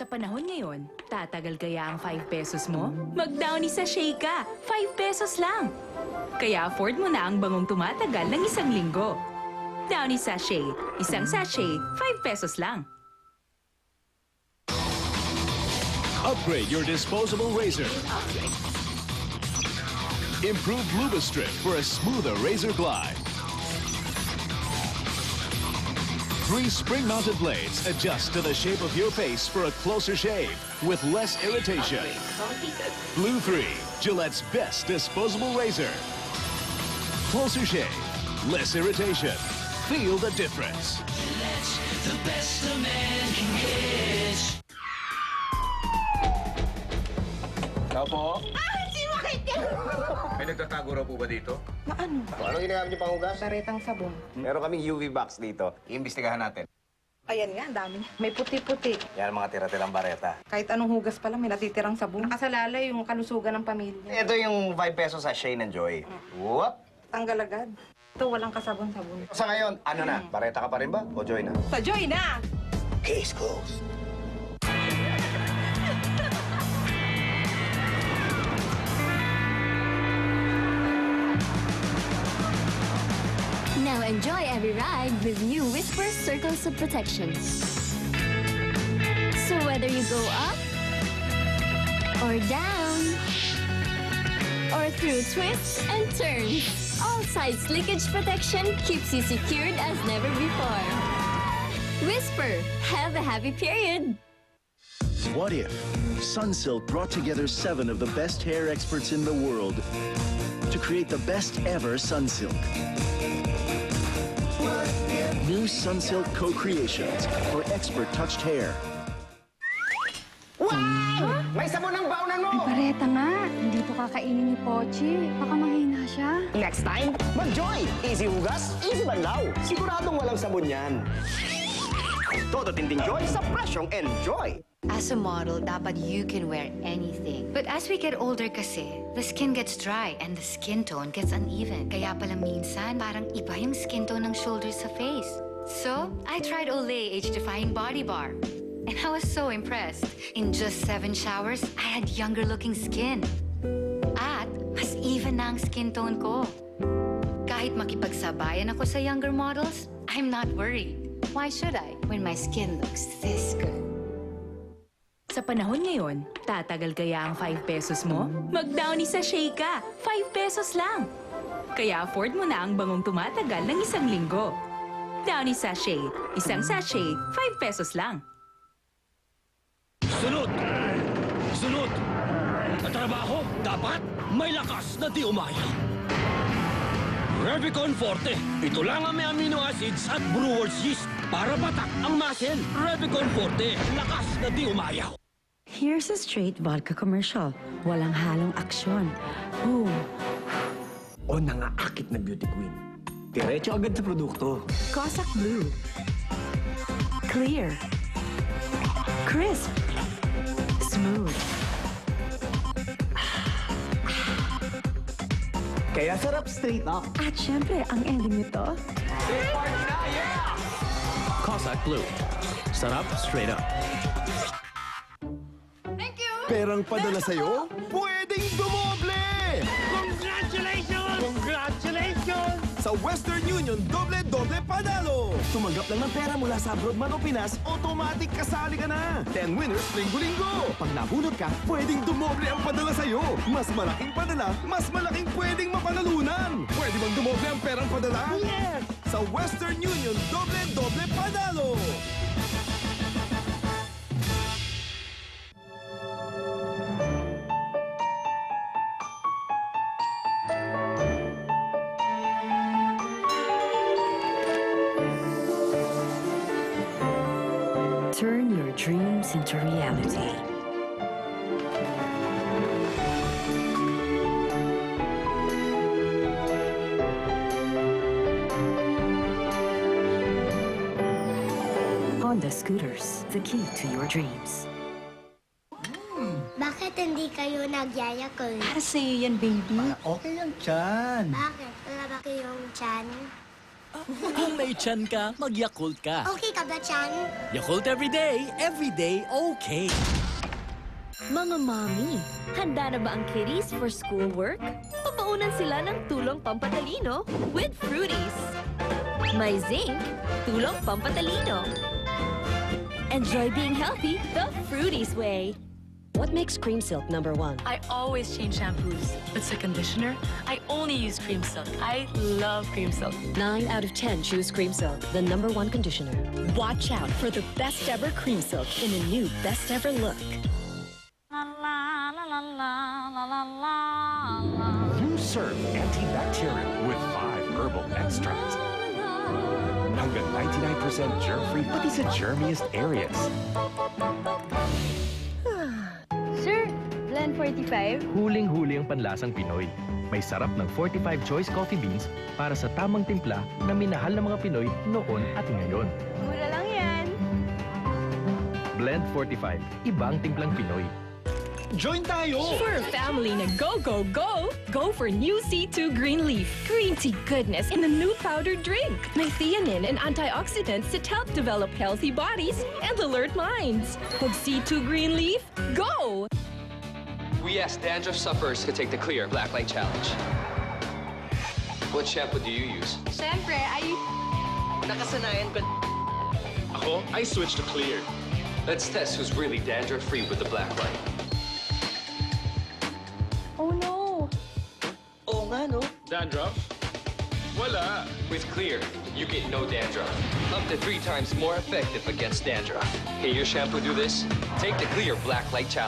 Sa panahon ngayon, tatagal kaya ang 5 pesos mo? Mag-Downy sachet ka, 5 pesos lang. Kaya afford mo na ang bangong tumatagal ng 1 linggo. Downy sachet, isang sachet, 5 pesos lang. Upgrade your disposable razor. Improved Lubistrip for a smoother razor glide. 3 spring-mounted blades adjust to the shape of your face for a closer shave with less irritation. Blue 3, Gillette's best disposable razor. Closer shave, less irritation. Feel the difference. Gillette's the best a man can get. Tao po? Si Makit yan! May nagtatago raw po ba dito? Na ano? Ano ginagamit niyo pang hugas? Baretang sabon. Meron kaming UV box dito. Iimbestigahan natin. Ayan nga, ang dami niya. May puti-puti. Yan mga tira-tirang bareta. Kahit anong hugas pa lang, may natitirang sabon. Nakasalalay yung kalusugan ng pamilya. Ito yung 5 pesos sa Shane and Joy. Whoop! Tanggal agad. Ito, walang kasabon-sabon. Sa ngayon, ano na? Bareta ka pa rin ba? O Joy na? Sa Joy na! Case closed. Now enjoy every ride with new Whisper Circles of Protection. So whether you go up or down or through twists and turns, all sides leakage protection keeps you secured as never before. Whisper, have a happy period. What if Sunsilk brought together 7 of the best hair experts in the world to create the best ever Sunsilk? New Sunsilk co-creations for expert-touched hair. Wow! May sabon ng baunan mo! Bareta nga, hindi to kakainin ni Pochi. Baka mahina siya. Next time, mag-Joy! Easy hugas, easy banlaw. Siguradong walang sabon yan. Todo Tinting Joy sa presyong enjoy! As a model, dapat you can wear anything. But as we get older kasi, the skin gets dry and the skin tone gets uneven. Kaya pala minsan, parang iba yung skin tone ng shoulders sa face. So, I tried Olay Age-Defying Body Bar. And I was so impressed. In just 7 showers, I had younger-looking skin. At mas even na ang skin tone ko. Kahit makipagsabayan ako sa younger models, I'm not worried. Why should I when my skin looks this good? Sa panahon ngayon, tatagal kaya ang 5 pesos mo? Mag-Downy sachet ka, 5 pesos lang. Kaya afford mo na ang bangong tumatagal ng 1 linggo. Downy sachet, isang sachet, 5 pesos lang. Sunod! Sunod! Ang trabaho, dapat may lakas na di umaya. Revicon Forte. Ito lang ang may amino acids at brewer's yeast para patak ang muscle. Revicon Forte. Lakas na di umayaw. Here's a straight vodka commercial. Walang halong aksyon. Boom. O nangaakit na beauty queen. Diretso agad sa produkto. Cossack Blue. Clear. Crisp. Smooth. Kaya sarap straight up. At syempre, ang ending nito, Cossack Blue. Sarap straight up. Perang padala sa'yo? Pwedeng dumoble! Congratulations! Congratulations! Sa Western Union, doble-doble padalo! Tumanggap lang ng pera mula sa abroad man o Pinas, automatic kasali ka na! 10 winners linggo-linggo! Pag nabunot ka, pwedeng dumoble ang padala sa'yo! Mas malaking padala, mas malaking pwedeng mapanalunan! Pwede bang dumoble ang perang padala? Yes! Sa Western Union, doble-doble padalo! turn your dreams into reality. Honda Scooters, the key to your dreams. Bakit hindi kayo nagyayakol? Para sa'yo yan, baby. Okay lang dyan. Bakit? Wala ba kayong tiyan? Kung may tiyan ka, mag-Yakult ka. Okay ka ba, Chan? Yakult every day, okay. Mga mommy, handa na ba ang kiddies for schoolwork? Papaunan sila ng tulong pampatalino with Fruities. May zinc, tulong pampatalino. Enjoy being healthy the Fruities way. What makes Cream Silk number 1? I always change shampoos, but to conditioner, I only use Cream Silk. I love Cream Silk. 9 out of 10 choose Cream Silk, the number 1 conditioner. Watch out for the best ever Cream Silk in a new best ever look. New Surf antibacterial with 5 herbal extracts. Hanggang 99% germ-free pati sa germiest areas. Sir, blend 45. Huling-huli ang panlasang Pinoy. May sarap ng 45 choice coffee beans para sa tamang timpla na minahal ng mga Pinoy noon at ngayon. Mura lang yan. Blend 45. Iba ang timplang Pinoy. Join tayo! For a family na go, go, go, go for new C2 Green Leaf. Green tea goodness in a new powdered drink. May theanine and antioxidants that help develop healthy bodies and alert minds. With C2 Green Leaf, go! We asked dandruff sufferers to take the Clear Black Light Challenge. What shampoo do you use? Siyempre, Nakasanayan ka. Ako, I switched to Clear. Let's test who's really dandruff-free with the black light. Oh no! Oo nga, no? Dandruff? Wala. With Clear, you get no dandruff. Up to 3 times more effective against dandruff. Can your shampoo do this? Take the Clear Black Light Challenge.